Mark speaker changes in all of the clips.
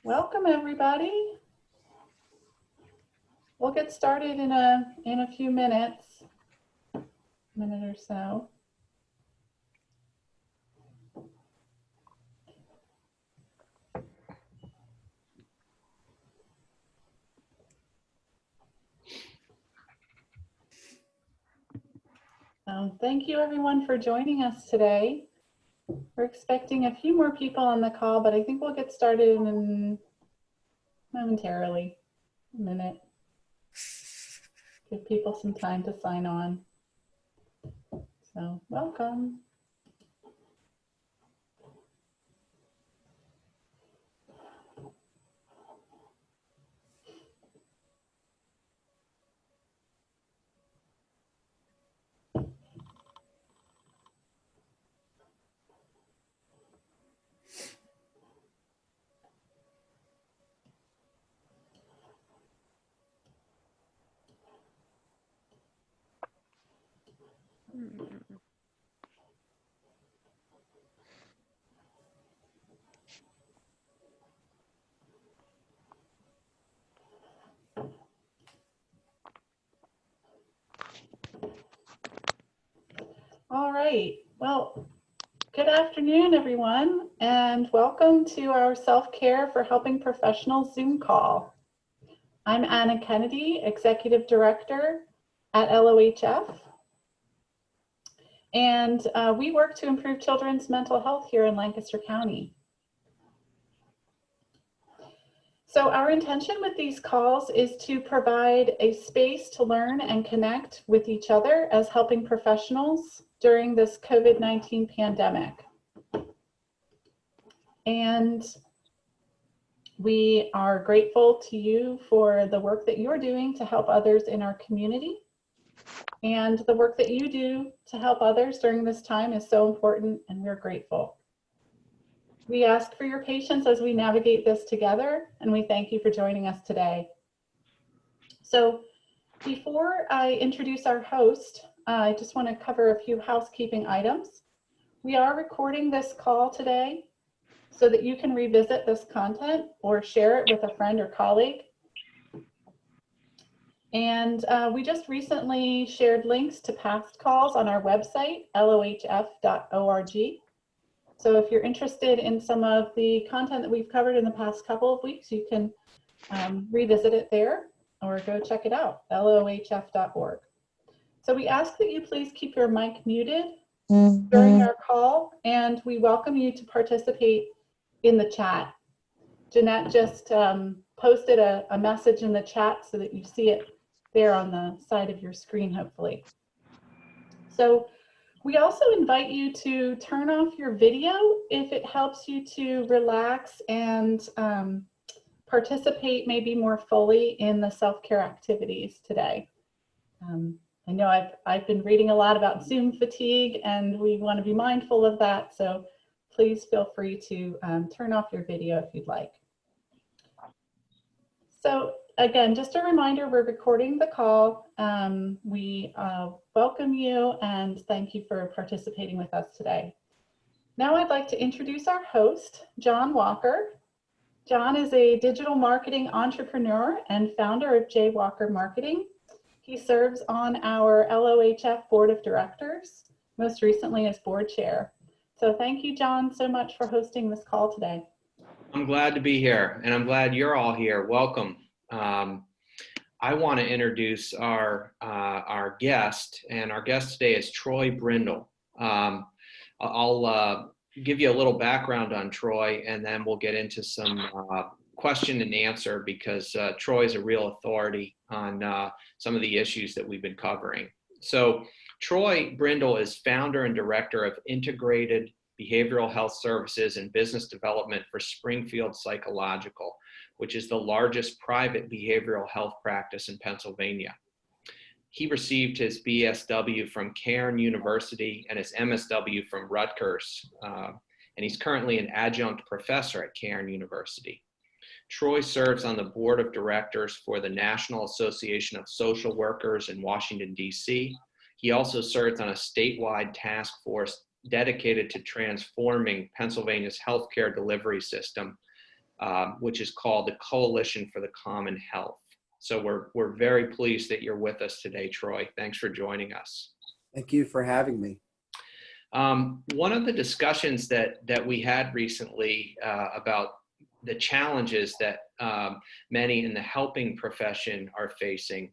Speaker 1: Welcome, everybody. We'll get started in a few minutes, minute or so. Thank you, everyone, for joining us today. We're expecting a few more people on the call, but I think we'll get started momentarily, a minute. Give people some time to sign on. So, welcome. All right, well, good afternoon, everyone, and welcome to our Self-Care for Helping Professionals Zoom call. I'm Anna Kennedy, Executive Director at LOHF, and we work to improve children's mental health here in Lancaster County. So our intention with these calls is to provide a space to learn and connect with each other as helping professionals during this COVID-19 pandemic. And we are grateful to you for the work that you're doing to help others in our community. And the work that you do to help others during this time is so important, and we're grateful. We ask for your patience as we navigate this together, and we thank you for joining us today. So before I introduce our host, I just want to cover a few housekeeping items. We are recording this call today so that you can revisit this content or share it with a friend or colleague. And we just recently shared links to past calls on our website, LOHF.org. So if you're interested in some of the content that we've covered in the past couple of weeks, you can revisit it there or go check it out, LOHF.org. So we ask that you please keep your mic muted during our call, and we welcome you to participate in the chat. Jeanette just posted a message in the chat so that you see it there on the side of your screen, hopefully. So we also invite you to turn off your video if it helps you to relax and participate maybe more fully in the self-care activities today. I know I've been reading a lot about Zoom fatigue, and we want to be mindful of that, so please feel free to turn off your video if you'd like. So again, just a reminder, we're recording the call. We welcome you and thank you for participating with us today. Now I'd like to introduce our host, John Walker. John is a digital marketing entrepreneur and founder of J. Walker Marketing. He serves on our LOHF Board of Directors, most recently as board chair. So thank you, John, so much for hosting this call today.
Speaker 2: I'm glad to be here, and I'm glad you're all here. Welcome. I want to introduce our guest, and our guest today is Troy Brindle. I'll give you a little background on Troy, and then we'll get into some question and answer, because Troy is a real authority on some of the issues that we've been covering. So Troy Brindle is founder and director of Integrated Behavioral Health Services and Business Development for Springfield Psychological, which is the largest private behavioral health practice in Pennsylvania. He received his BSW from Cairn University and his MSW from Rutgers, and he's currently an adjunct professor at Cairn University. Troy serves on the board of directors for the National Association of Social Workers in Washington, D.C. He also serves on a statewide task force dedicated to transforming Pennsylvania's healthcare delivery system, which is called the Coalition for the Common Health. So we're very pleased that you're with us today, Troy. Thanks for joining us.
Speaker 3: Thank you for having me.
Speaker 2: One of the discussions that we had recently about the challenges that many in the helping profession are facing,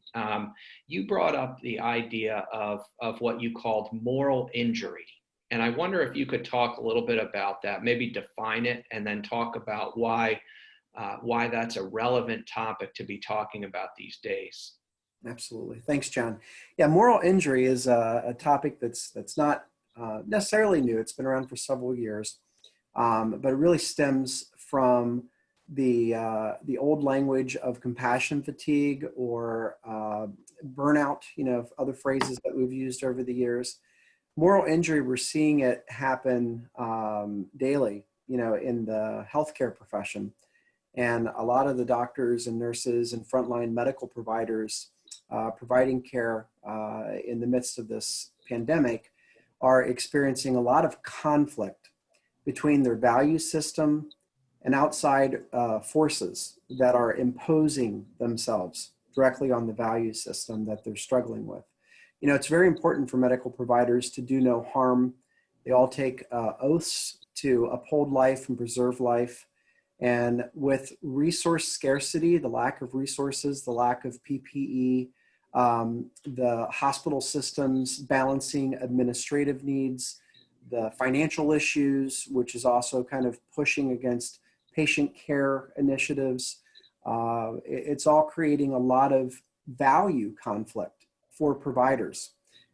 Speaker 2: you brought up the idea of what you called moral injury. And I wonder if you could talk a little bit about that, maybe define it, and then talk about why that's a relevant topic to be talking about these days.
Speaker 3: Absolutely. Thanks, John. Yeah, moral injury is a topic that's not necessarily new. It's been around for several years, but it really stems from the old language of compassion fatigue or burnout, other phrases that we've used over the years. Moral injury, we're seeing it happen daily, in the healthcare profession. And a lot of the doctors and nurses and frontline medical providers providing care in the midst of this pandemic are experiencing a lot of conflict between their value system and outside forces that are imposing themselves directly on the value system that they're struggling with. It's very important for medical providers to do no harm. They all take oaths to uphold life and preserve life. And with resource scarcity, the lack of resources, the lack of PPE, the hospital systems balancing administrative needs, the financial issues, which is also kind of pushing against patient care initiatives, it's all creating a lot of value conflict for providers.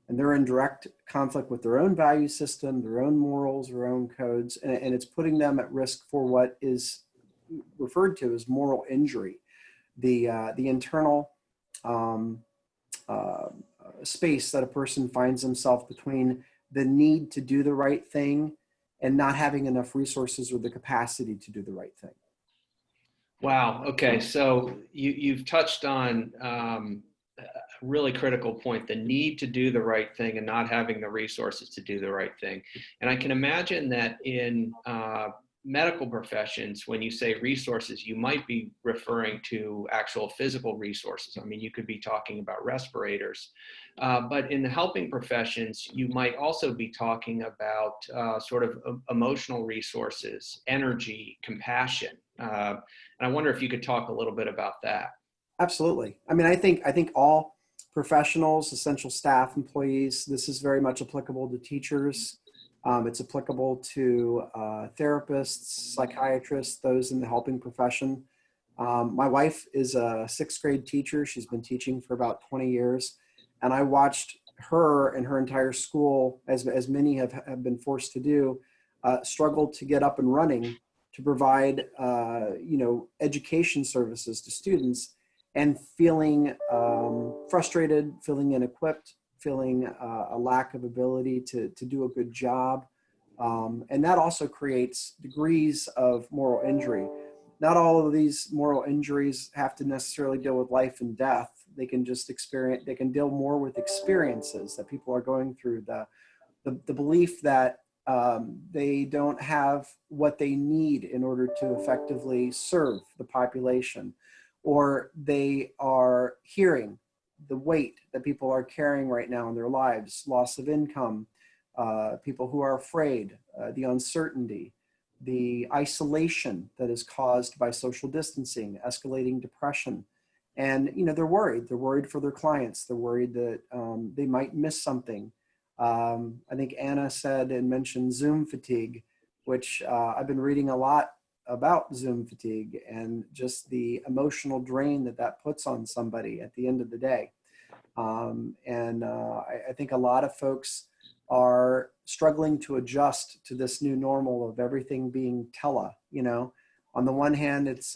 Speaker 3: And they're in direct conflict with their own value system, their own morals, their own codes, and it's putting them at risk for what is referred to as moral injury, the internal space that a person finds himself between the need to do the right thing and not having enough resources or the capacity to do the right thing.
Speaker 2: Wow. Okay. So you've touched on a really critical point, the need to do the right thing and not having the resources to do the right thing. And I can imagine that in medical professions, when you say resources, you might be referring to actual physical resources. I mean, you could be talking about respirators, but in the helping professions, you might also be talking about sort of emotional resources, energy, compassion. And I wonder if you could talk a little bit about that.
Speaker 3: Absolutely. I mean, I think all professionals, essential staff, employees, this is very much applicable to teachers. It's applicable to therapists, psychiatrists, those in the helping profession. My wife is a 6th grade teacher. She's been teaching for about 20 years. And I watched her and her entire school, as many have been forced to do, struggle to get up and running to provide education services to students, and feeling frustrated, feeling inequipped, feeling a lack of ability to do a good job. And that also creates degrees of moral injury. Not all of these moral injuries have to necessarily deal with life and death. They can just they can deal more with experiences that people are going through, the belief that they don't have what they need in order to effectively serve the population, or they are hearing the weight that people are carrying right now in their lives, loss of income, people who are afraid, the uncertainty, the isolation that is caused by social distancing, escalating depression. And, they're worried for their clients. They're worried that they might miss something. I think Anna said and mentioned Zoom fatigue, which I've been reading a lot about Zoom fatigue and just the emotional drain that puts on somebody at the end of the day. I think a lot of folks are struggling to adjust to this new normal of everything being On the one hand, it's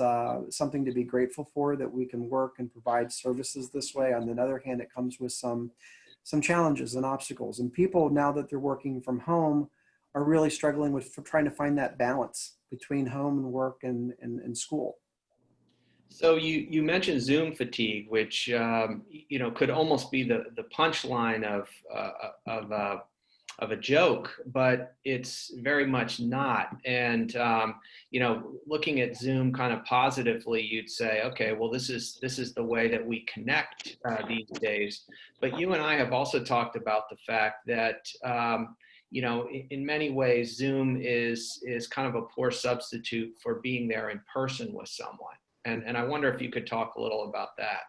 Speaker 3: something to be grateful for that we can work and provide services this way. On the other hand, it comes with some challenges and obstacles. And people, now that they're working from home, are really struggling with trying to find that balance between home and work and school.
Speaker 2: So you mentioned Zoom fatigue, which could almost be the punchline of a joke, but it's very much not. And looking at Zoom kind of positively, you'd say, okay, well, this is the way that we connect these days. But you and I have also talked about the fact that in many ways, Zoom is kind of a poor substitute for being there in person with someone. And I wonder if you could talk a little about that.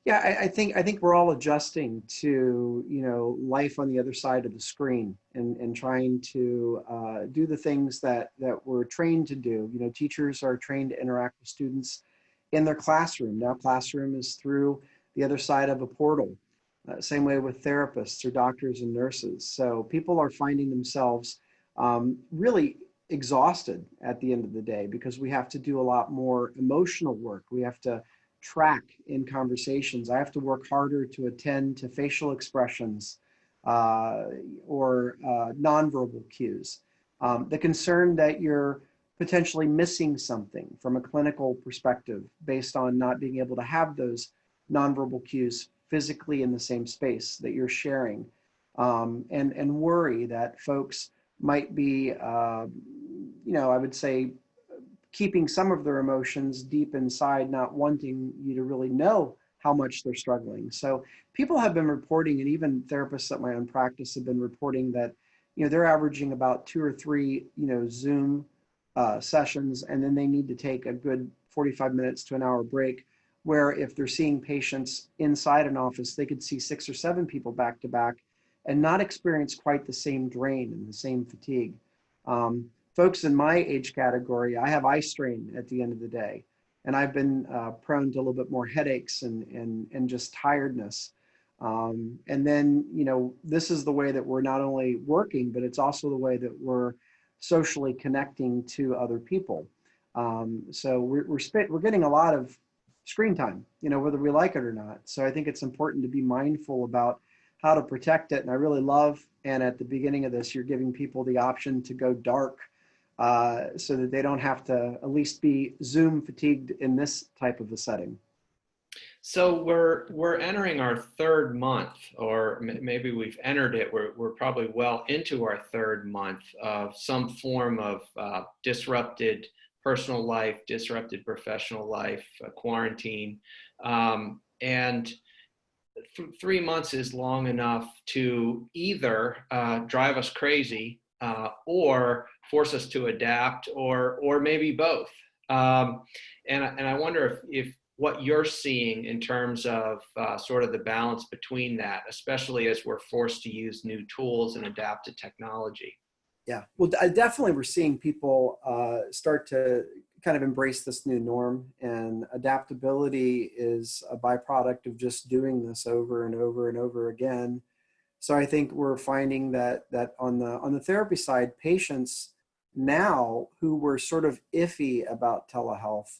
Speaker 3: Yeah, I think we're all adjusting to life on the other side of the screen and trying to do the things that we're trained to do. Teachers are trained to interact with students in their classroom. Now, classroom is through the other side of a portal. Same way with therapists or doctors and nurses. So people are finding themselves really exhausted at the end of the day because we have to do a lot more emotional work. We have to track in conversations. I have to work harder to attend to facial expressions or nonverbal cues. The concern that you're potentially missing something from a clinical perspective based on not being able to have those nonverbal cues physically in the same space that you're sharing, and worry that folks might be, I would say, keeping some of their emotions deep inside, not wanting you to really know how much they're struggling. So people have been reporting, and even therapists at my own practice have been reporting that, they're averaging about 2 or 3, Zoom sessions, and then they need to take a good 45 minutes to an hour break, where if they're seeing patients inside an office, they could see 6 or 7 people back to back and not experience quite the same drain and the same fatigue. Folks in my age category, I have eye strain at the end of the day, and I've been prone to a little bit more headaches and just tiredness. And then, this is the way that we're not only working, but it's also the way that we're socially connecting to other people. So we're getting a lot of screen time, whether we like it or not. So I think it's important to be mindful about how to protect it. And I really love, and at the beginning of this, you're giving people the option to go dark, so that they don't have to at least be Zoom fatigued in this type of a setting.
Speaker 2: So we're entering our third month, or maybe we've entered it. We're probably well into our third month of some form of disrupted personal life, disrupted professional life, quarantine, and 3 months is long enough to either drive us crazy or force us to adapt, or maybe both. And I wonder if what you're seeing in terms of sort of the balance between that, especially as we're forced to use new tools and adapt to technology.
Speaker 3: Yeah, well, definitely we're seeing people start to kind of embrace this new norm, and adaptability is a byproduct of just doing this over and over and over again. So I think we're finding that on the therapy side, patients now who were sort of iffy about telehealth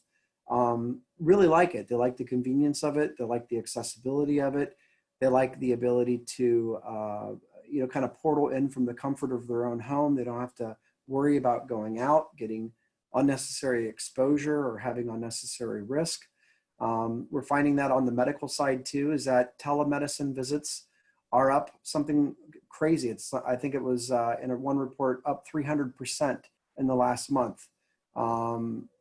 Speaker 3: really like it. They like the convenience of it. They like the accessibility of it. They like the ability to kind of portal in from the comfort of their own home. They don't have to worry about going out, getting unnecessary exposure, or having unnecessary risk. We're finding that on the medical side too, is that telemedicine visits are up something crazy. I think it was in one report up 300% in the last month.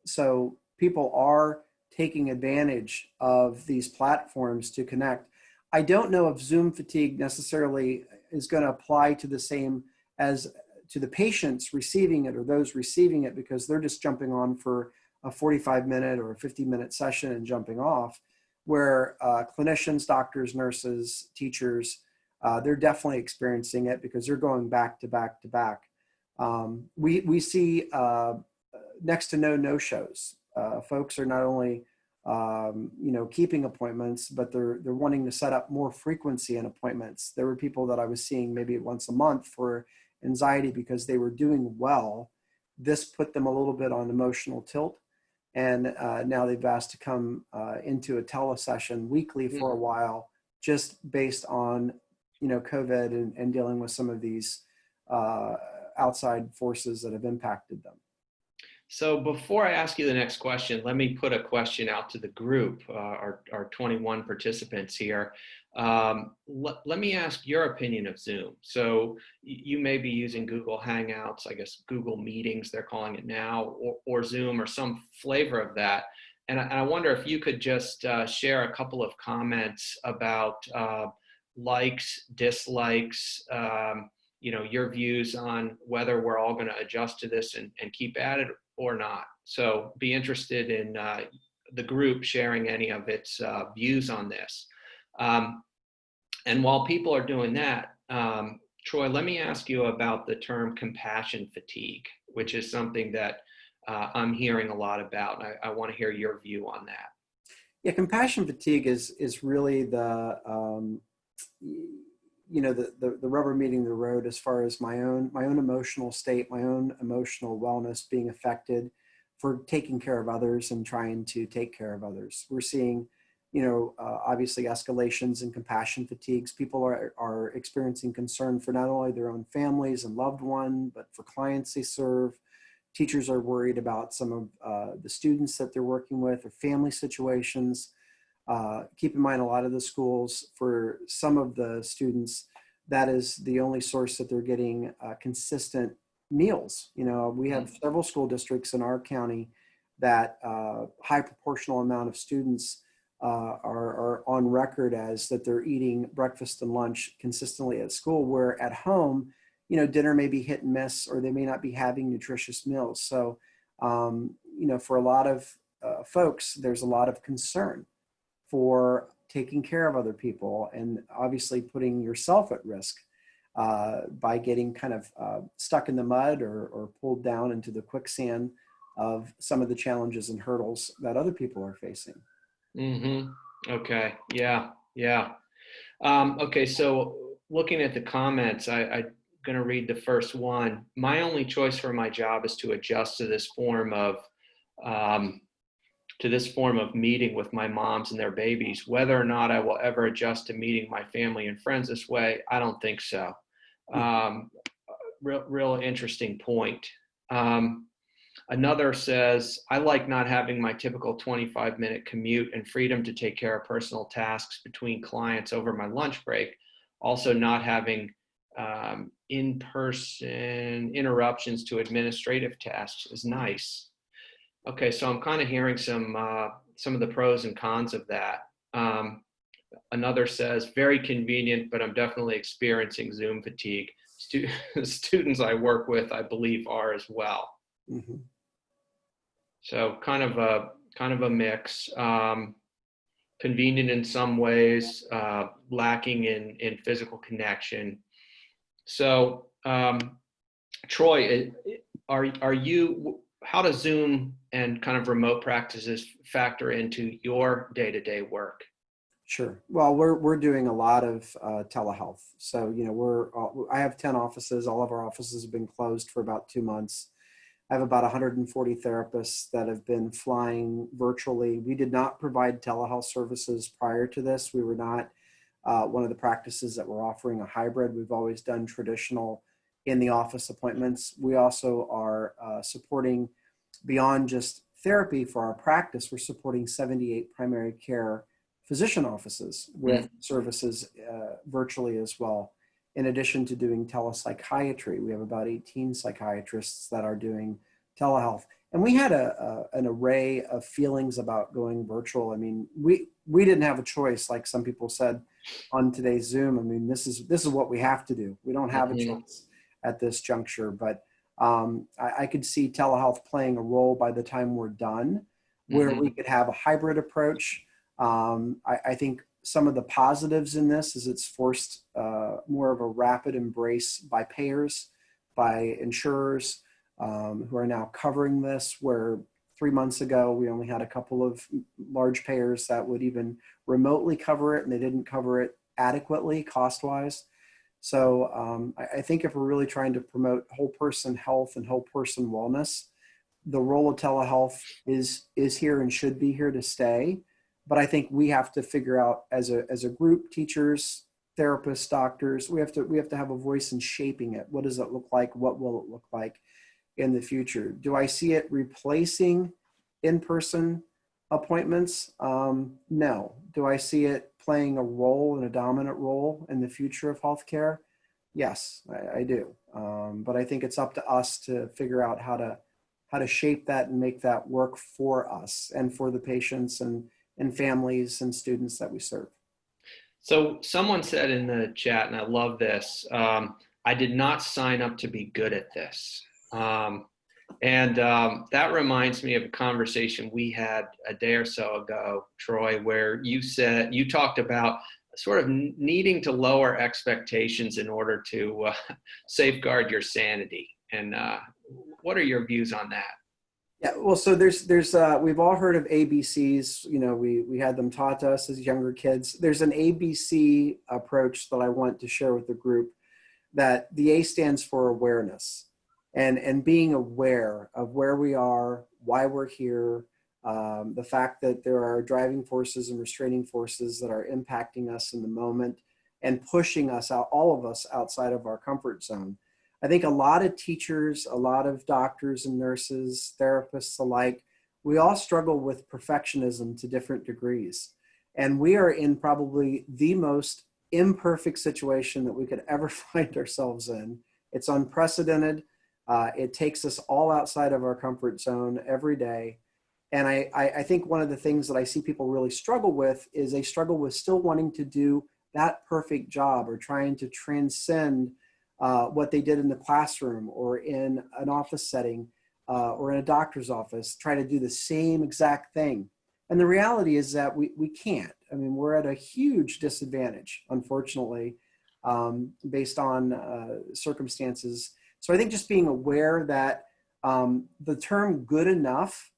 Speaker 3: So people are taking advantage of these platforms to connect. I don't know if Zoom fatigue necessarily is going to apply to the same as to the patients receiving it or those receiving it, because they're just jumping on for a 45-minute or a 50-minute session and jumping off, where clinicians, doctors, nurses, teachers, they're definitely experiencing it because they're going back to back to back. We see next to no-shows. Folks are not only keeping appointments, but they're wanting to set up more frequency in appointments. There were people that I was seeing maybe once a month for anxiety because they were doing well. This put them a little bit on emotional tilt, and now they've asked to come into a telesession weekly for a while, just based on COVID and dealing with some of these outside forces that have impacted them.
Speaker 2: So before I ask you the next question, let me put a question out to the group, our 21 participants here. Let me ask your opinion of Zoom. So you may be using Google Hangouts, I guess Google Meetings, they're calling it now, or Zoom or some flavor of that. And I wonder if you could just share a couple of comments about likes, dislikes, your views on whether we're all going to adjust to this and keep at it or not. So be interested in the group sharing any of its views on this. And while people are doing that, Troy, let me ask you about the term compassion fatigue, which is something that I'm hearing a lot about. I want to hear your view on that.
Speaker 3: Yeah, compassion fatigue is really the the rubber meeting the road as far as my own emotional state, my own emotional wellness being affected for taking care of others and trying to take care of others. We're seeing, obviously escalations in compassion fatigues. People are experiencing concern for not only their own families and loved ones, but for clients they serve. Teachers are worried about some of the students that they're working with or family situations. Keep in mind, a lot of the schools, for some of the students, that is the only source that they're getting consistent meals. We have several school districts in our county that high proportional amount of students are on record as that they're eating breakfast and lunch consistently at school, where at home, dinner may be hit and miss, or they may not be having nutritious meals. So, for a lot of folks, there's a lot of concern for taking care of other people and obviously putting yourself at risk by getting kind of stuck in the mud or pulled down into the quicksand of some of the challenges and hurdles that other people are facing.
Speaker 2: Mm-hmm. Okay. Yeah. Yeah. Okay. So looking at the comments, I'm going to read the first one. My only choice for my job is to adjust to this form of meeting with my moms and their babies. Whether or not I will ever adjust to meeting my family and friends this way, I don't think so. Real interesting point. Another says, I like not having my typical 25-minute commute and freedom to take care of personal tasks between clients over my lunch break. Also not having in-person interruptions to administrative tasks is nice. Okay, so I'm kind of hearing some of the pros and cons of that. Another says, very convenient, but I'm definitely experiencing Zoom fatigue. Students I work with, I believe, are as well.
Speaker 3: Mm-hmm.
Speaker 2: So kind of a mix. Convenient in some ways, lacking in physical connection. So, Troy, how does Zoom and kind of remote practices factor into your day-to-day work?
Speaker 3: Sure. Well, we're doing a lot of telehealth. So, I have 10 offices. All of our offices have been closed for about 2 months. I have about 140 therapists that have been flying virtually. We did not provide telehealth services prior to this. We were not one of the practices that were offering a hybrid. We've always done traditional in the office appointments. We also are supporting, beyond just therapy for our practice, we're supporting 78 primary care physician offices with services virtually as well. In addition to doing telepsychiatry, we have about 18 psychiatrists that are doing telehealth. And we had an array of feelings about going virtual. I mean, we didn't have a choice, like some people said on today's Zoom. I mean, this is what we have to do. We don't have a choice at this juncture, but I could see telehealth playing a role by the time we're done, where we could have a hybrid approach. I think some of the positives in this is it's forced more of a rapid embrace by payers, by insurers who are now covering this, where 3 months ago we only had a couple of large payers that would even remotely cover it, and they didn't cover it adequately cost-wise. So I think if we're really trying to promote whole person health and whole person wellness, the role of telehealth is here and should be here to stay. But I think we have to figure out as a group, teachers, therapists, doctors, we have to have a voice in shaping it. What does it look like? What will it look like? in the future. Do I see it replacing in-person appointments? No. Do I see it playing a role and a dominant role in the future of healthcare? Yes, I do. But I think it's up to us to figure out how to shape that and make that work for us and for the patients and families and students that we serve.
Speaker 2: So someone said in the chat, and I love this, I did not sign up to be good at this. That reminds me of a conversation we had a day or so ago, Troy, where you talked about sort of needing to lower expectations in order to safeguard your sanity. And what are your views on that?
Speaker 3: Yeah, well, so there's we've all heard of ABCs. You know, we had them taught to us as younger kids. There's an ABC approach that I want to share with the group, that the A stands for awareness, and being aware of where we are, why we're here, the fact that there are driving forces and restraining forces that are impacting us in the moment and pushing us out, all of us, outside of our comfort zone. I think a lot of teachers, a lot of doctors and nurses, therapists alike, we all struggle with perfectionism to different degrees. And we are in probably the most imperfect situation that we could ever find ourselves in. It's unprecedented. It takes us all outside of our comfort zone every day. And I think one of the things that I see people really struggle with is they struggle with still wanting to do that perfect job, or trying to transcend what they did in the classroom or in an office setting or in a doctor's office, try to do the same exact thing. And the reality is that we can't. I mean, we're at a huge disadvantage, unfortunately, based on circumstances. So I think just being aware that the term good enough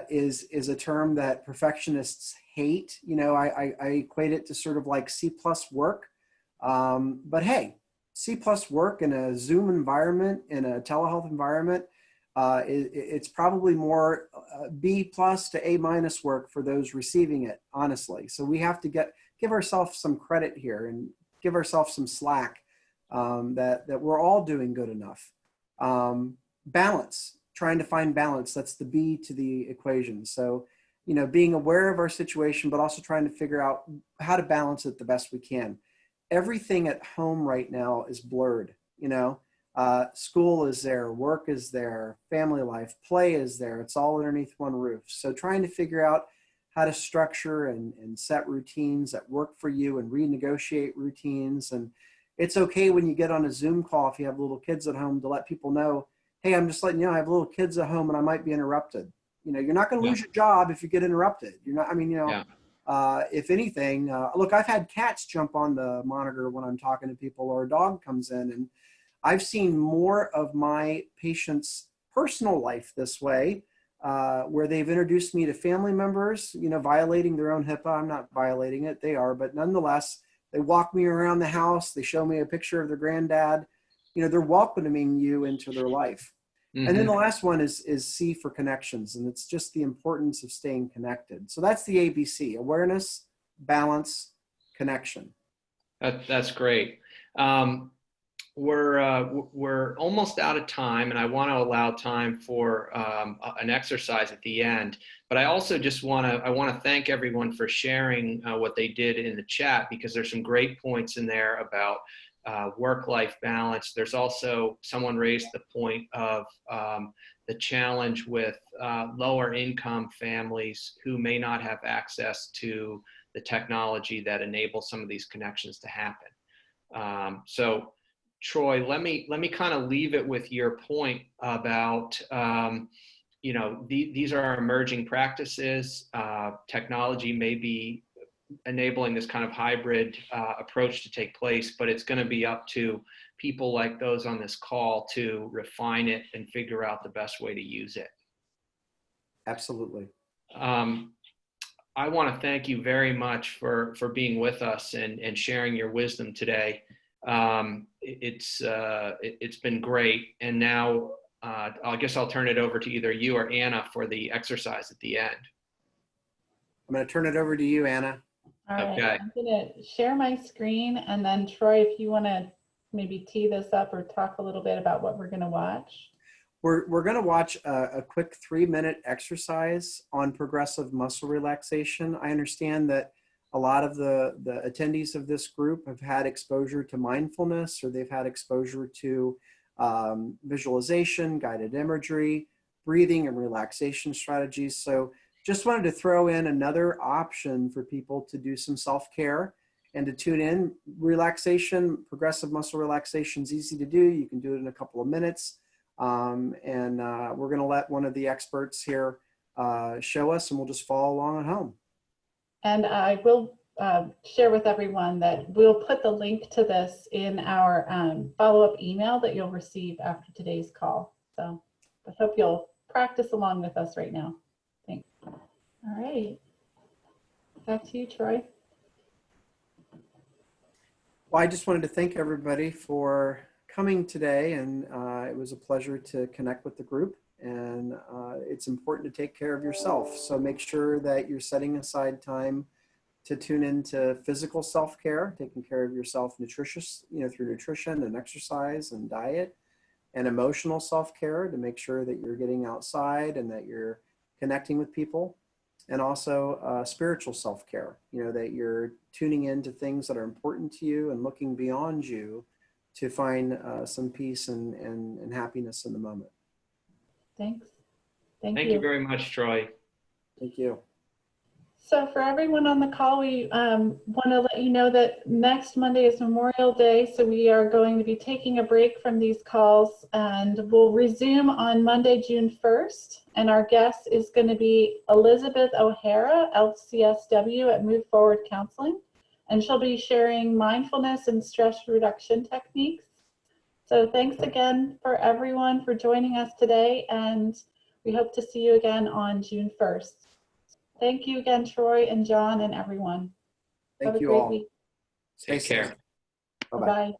Speaker 3: is a term that perfectionists hate. You know, I equate it to sort of like C+ work. But hey, C+ work in a Zoom environment, in a telehealth environment, it's probably more B+ to A- work for those receiving it, honestly. So we have to give ourselves some credit here and give ourselves some slack, that we're all doing good enough. Balance, trying to find balance. That's the B to the equation. So, you know, being aware of our situation, but also trying to figure out how to balance it the best we can. Everything at home right now is blurred, you know. School is there, work is there, family life, play is there. It's all underneath one roof. So trying to figure out how to structure and set routines that work for you and renegotiate routines. And it's okay when you get on a Zoom call, if you have little kids at home, to let people know, hey, I'm just letting you know I have little kids at home and I might be interrupted. You know, you're not going to lose your job if you get interrupted. You're not, I mean, you know, if anything, look, I've had cats jump on the monitor when I'm talking to people, or a dog comes in, and I've seen more of my patients' personal life this way, where they've introduced me to family members, you know, violating their own HIPAA. I'm not violating it, they are, but nonetheless, they walk me around the house. They show me a picture of their granddad. You know, they're welcoming you into their life. Mm-hmm. And then the last one is C for connections. And it's just the importance of staying connected. So that's the ABC: awareness, balance, connection.
Speaker 2: That's great. We're almost out of time, and I want to allow time for an exercise at the end. But I also just want to thank everyone for sharing what they did in the chat, because there's some great points in there about work-life balance. There's also, someone raised the point of the challenge with lower income families who may not have access to the technology that enables some of these connections to happen. So Troy, let me kind of leave it with your point about, you know, these are emerging practices. Technology may be enabling this kind of hybrid approach to take place, but it's going to be up to people like those on this call to refine it and figure out the best way to use it. Absolutely. I want to thank you very much for being with us and sharing your wisdom today. It's been great. And now I guess I'll turn it over to either you or Anna for the exercise at the end.
Speaker 3: I'm going to turn it over to you, Anna.
Speaker 1: All right,
Speaker 2: okay.
Speaker 1: I'm going to share my screen, and then Troy, if you want to maybe tee this up or talk a little bit about what we're going to watch.
Speaker 3: We're going to watch a quick 3-minute exercise on progressive muscle relaxation. I understand that a lot of the attendees of this group have had exposure to mindfulness, or they've had exposure to visualization, guided imagery, breathing, and relaxation strategies. So just wanted to throw in another option for people to do some self-care and to tune in. Relaxation, progressive muscle relaxation is easy to do. You can do it in a couple of minutes. We're going to let one of the experts here show us, and we'll just follow along at home.
Speaker 1: And I will share with everyone that we'll put the link to this in our follow-up email that you'll receive after today's call. So I hope you'll practice along with us right now. Thanks. All right. Back to you, Troy.
Speaker 3: Well, I just wanted to thank everybody for coming today, and it was a pleasure to connect with the group. And it's important to take care of yourself. So make sure that you're setting aside time to tune into physical self-care, taking care of yourself through nutrition and exercise and diet, and emotional self-care to make sure that you're getting outside and that you're connecting with people, and also spiritual self-care, that you're tuning into things that are important to you and looking beyond you to find some peace and happiness in the moment.
Speaker 1: Thanks.
Speaker 2: Thank you very much, Troy.
Speaker 3: Thank you.
Speaker 1: So for everyone on the call, we want to let you know that next Monday is Memorial Day, so we are going to be taking a break from these calls, and we'll resume on Monday, June 1st. And our guest is going to be Elizabeth O'Hara, LCSW at Move Forward Counseling, and she'll be sharing mindfulness and stress reduction techniques. So thanks again for everyone for joining us today, and we hope to see you again on June 1st. Thank you again, Troy and John and everyone.
Speaker 3: Thank
Speaker 1: Have a
Speaker 3: you
Speaker 1: great
Speaker 3: all.
Speaker 1: week.
Speaker 2: Take care.
Speaker 3: Bye-bye.
Speaker 1: Bye-bye.